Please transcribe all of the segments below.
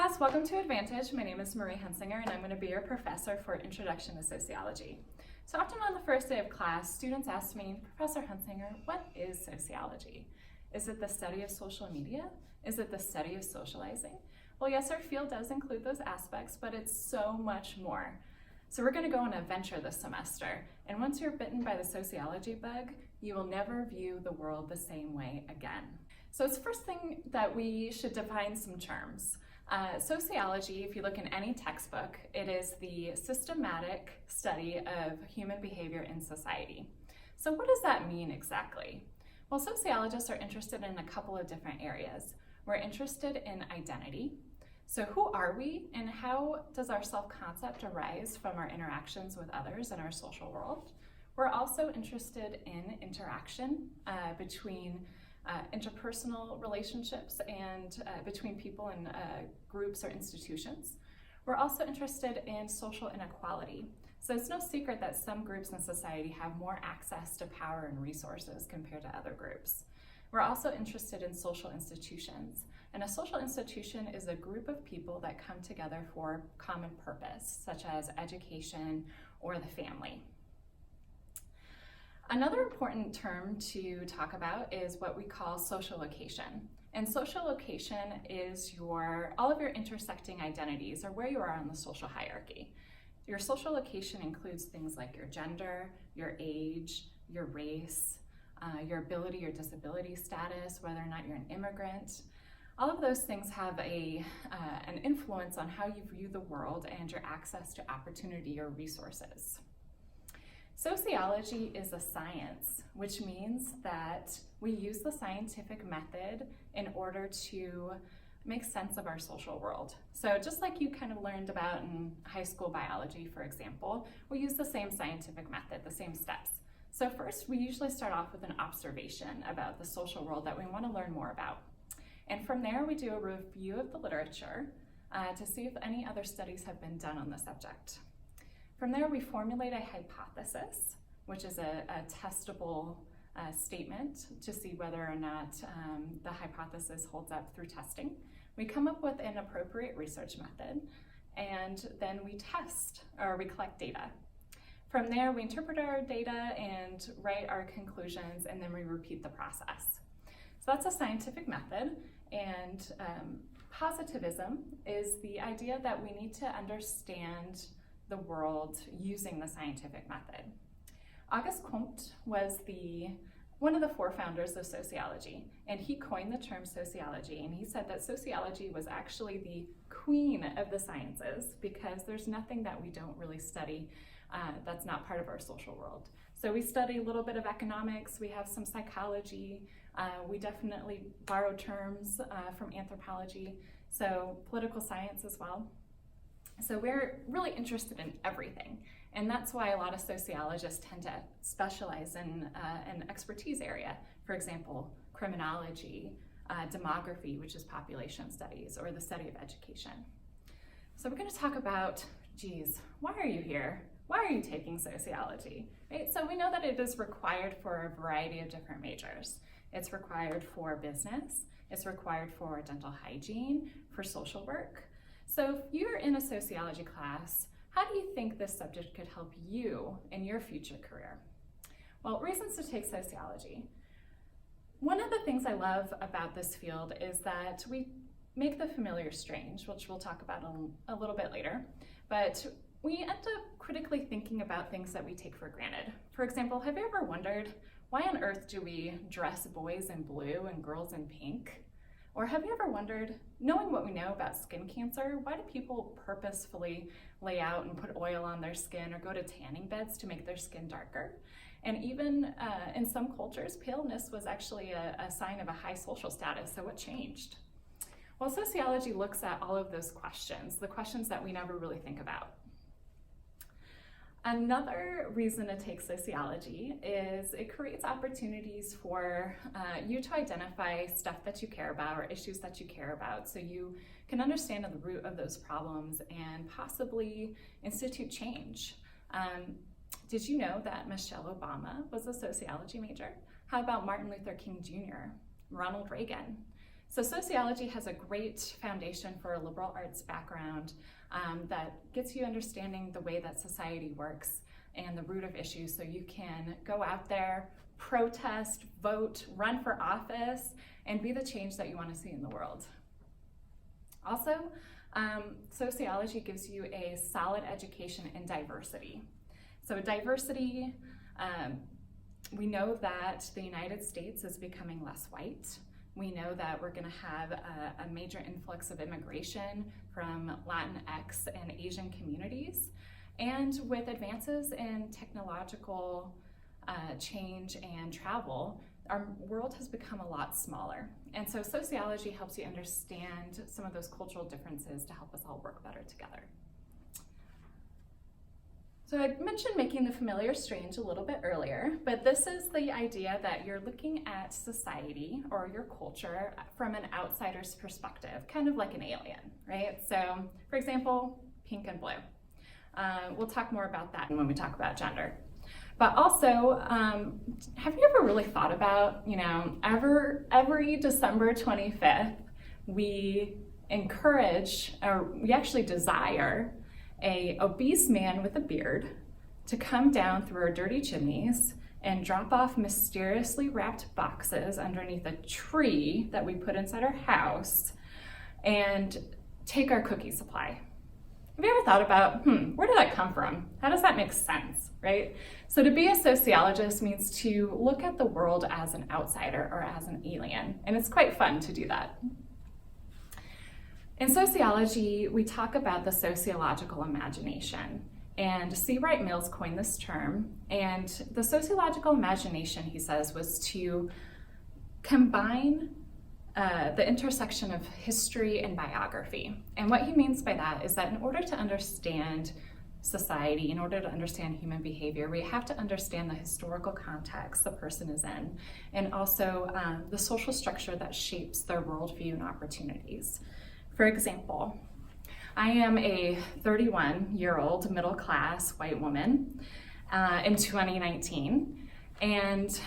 class, welcome to EdVantage. My name is Huntsinger and I'm going to be your professor for Introduction to Sociology. So often on the first day of class, students ask me, Professor Huntsinger, what is sociology? Is it the study of social media? Is it the study of socializing? Well, yes, our field does include those aspects, but it's so much more. So we're going to go on a venture this semester, and once you're bitten by the sociology bug, you will never view the world the same way again. So it's first thing that we should define some terms. Sociology, if you look in any textbook, it is the systematic study of human behavior in society. So what does that mean exactly? Well, sociologists are interested in a couple of different areas. We're interested in identity. So who are we and how does our self-concept arise from our interactions with others in our social world? We're also interested in interaction between interpersonal relationships and between people in groups or institutions. We're also interested in social inequality. So it's no secret that some groups in society have more access to power and resources compared to other groups. We're also interested in social institutions. And a social institution is a group of people that come together for common purpose, such as education or the family. Another important term to talk about is what we call social location. And social location is all of your intersecting identities, or where you are on the social hierarchy. Your social location includes things like your gender, your age, your race, your ability or disability status, whether or not you're an immigrant. All of those things have an influence on how you view the world and your access to opportunity or resources. Sociology is a science, which means that we use the scientific method in order to make sense of our social world. So just like you kind of learned about in high school biology, for example, we use the same scientific method, the same steps. So first, we usually start off with an observation about the social world that we want to learn more about. And from there, we do a review of the literature to see if any other studies have been done on the subject. From there, we formulate a hypothesis, which is a testable statement to see whether or not the hypothesis holds up through testing. We come up with an appropriate research method, and then we test, or we collect data. From there, we interpret our data and write our conclusions, and then we repeat the process. So that's a scientific method, and positivism is the idea that we need to understand the world using the scientific method. Auguste Comte was one of the four founders of sociology, and he coined the term sociology, and he said that sociology was actually the queen of the sciences because there's nothing that we don't really study that's not part of our social world. So we study a little bit of economics, we have some psychology, we definitely borrow terms from anthropology, so political science as well. So we're really interested in everything, and that's why a lot of sociologists tend to specialize in an expertise area. For example, criminology, demography, which is population studies, or the study of education. So we're going to talk about, why are you here? Why are you taking sociology? Right? So we know that it is required for a variety of different majors. It's required for business, it's required for dental hygiene, for social work. So if you're in a sociology class, how do you think this subject could help you in your future career? Well, reasons to take sociology. One of the things I love about this field is that we make the familiar strange, which we'll talk about a little bit later, but we end up critically thinking about things that we take for granted. For example, have you ever wondered, why on earth do we dress boys in blue and girls in pink? Or have you ever wondered, knowing what we know about skin cancer, why do people purposefully lay out and put oil on their skin or go to tanning beds to make their skin darker? And even in some cultures, paleness was actually a sign of a high social status, so what changed? Well, sociology looks at all of those questions, the questions that we never really think about. Another reason to take sociology is it creates opportunities for you to identify stuff that you care about or issues that you care about, so you can understand the root of those problems and possibly institute change. Did you know that Michelle Obama was a sociology major? How about Martin Luther King Jr., Ronald Reagan? So sociology has a great foundation for a liberal arts background that gets you understanding the way that society works and the root of issues, so you can go out there, protest, vote, run for office, and be the change that you want to see in the world. Also, sociology gives you a solid education in diversity. So diversity, we know that the United States is becoming less white. We know that we're going to have a major influx of immigration from Latinx and Asian communities. And with advances in technological change and travel, our world has become a lot smaller. And so sociology helps you understand some of those cultural differences to help us all work better together. So I mentioned making the familiar strange a little bit earlier, but this is the idea that you're looking at society or your culture from an outsider's perspective, kind of like an alien, right? So, for example, pink and blue. We'll talk more about that when we talk about gender. But also, have you ever really thought about, every December 25th, we encourage, or we actually desire, an obese man with a beard to come down through our dirty chimneys and drop off mysteriously wrapped boxes underneath a tree that we put inside our house and take our cookie supply. Have you ever thought about, where did that come from? How does that make sense, right? So to be a sociologist means to look at the world as an outsider or as an alien, and it's quite fun to do that. In sociology, we talk about the sociological imagination, and C. Wright Mills coined this term, and the sociological imagination, he says, was to combine the intersection of history and biography. And what he means by that is that in order to understand society, in order to understand human behavior, we have to understand the historical context the person is in, and also the social structure that shapes their worldview and opportunities. For example, I am a 31-year-old middle-class white woman in 2019, and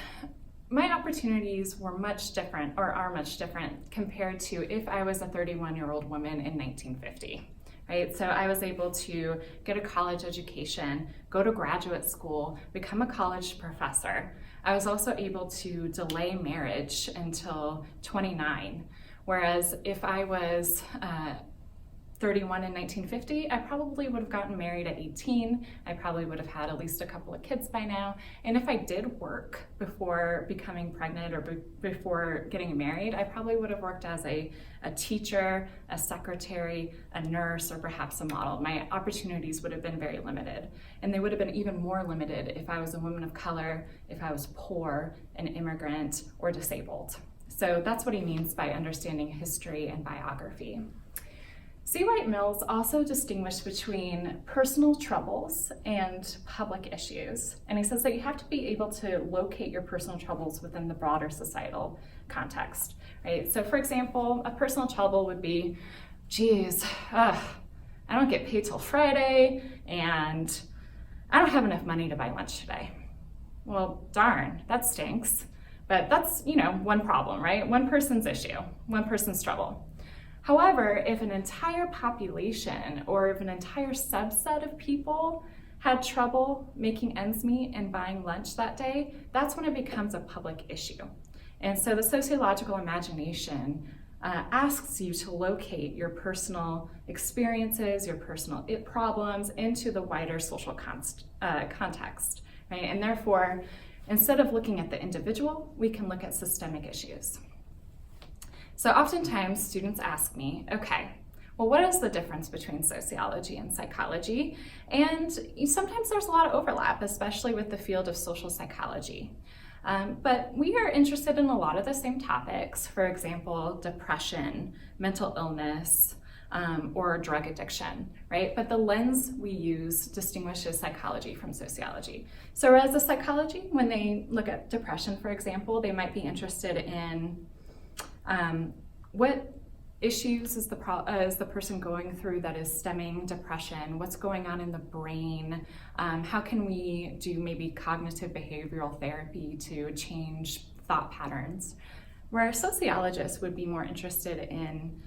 my opportunities were much different, or are much different, compared to if I was a 31-year-old woman in 1950, right? So I was able to get a college education, go to graduate school, become a college professor. I was also able to delay marriage until 29. Whereas if I was 31 in 1950, I probably would have gotten married at 18. I probably would have had at least a couple of kids by now. And if I did work before becoming pregnant or before getting married, I probably would have worked as a teacher, a secretary, a nurse, or perhaps a model. My opportunities would have been very limited. And they would have been even more limited if I was a woman of color, if I was poor, an immigrant, or disabled. So that's what he means by understanding history and biography. C. Wright Mills also distinguished between personal troubles and public issues. And he says that you have to be able to locate your personal troubles within the broader societal context, right? So for example, a personal trouble would be, I don't get paid till Friday, and I don't have enough money to buy lunch today. Well, darn, that stinks. But that's, one problem, right? One person's issue, one person's trouble. However, if an entire population or if an entire subset of people had trouble making ends meet and buying lunch that day, that's when it becomes a public issue. And so the sociological imagination asks you to locate your personal experiences, your personal problems into the wider social context, right? And therefore, instead of looking at the individual, we can look at systemic issues. So oftentimes students ask me, okay, well, what is the difference between sociology and psychology? And sometimes there's a lot of overlap, especially with the field of social psychology. But we are interested in a lot of the same topics, for example, depression, mental illness, or drug addiction, right? But the lens we use distinguishes psychology from sociology. So as a psychology, when they look at depression, for example, they might be interested in what issues is the person going through that is stemming depression? What's going on in the brain? How can we do maybe cognitive behavioral therapy to change thought patterns? where sociologists would be more interested in,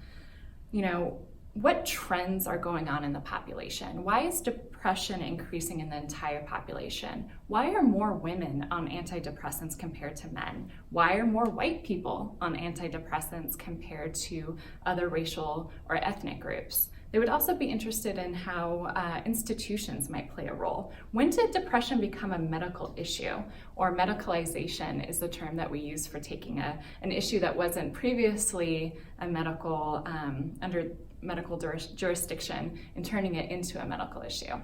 what trends are going on in the population? Why is depression increasing in the entire population? Why are more women on antidepressants compared to men? Why are more white people on antidepressants compared to other racial or ethnic groups? They would also be interested in how institutions might play a role. When did depression become a medical issue? Or medicalization is the term that we use for taking an issue that wasn't previously a medical, under medical jurisdiction, and turning it into a medical issue.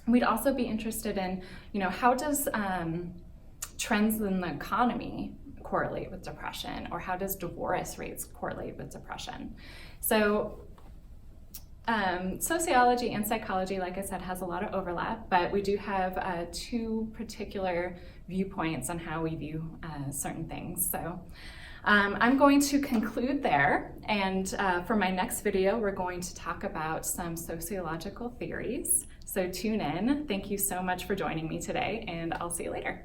We'd also be interested in, how does trends in the economy correlate with depression, or how does divorce rates correlate with depression? So sociology and psychology, like I said, has a lot of overlap, but we do have two particular viewpoints on how we view certain things. So I'm going to conclude there, and for my next video, we're going to talk about some sociological theories. So tune in. Thank you so much for joining me today, and I'll see you later.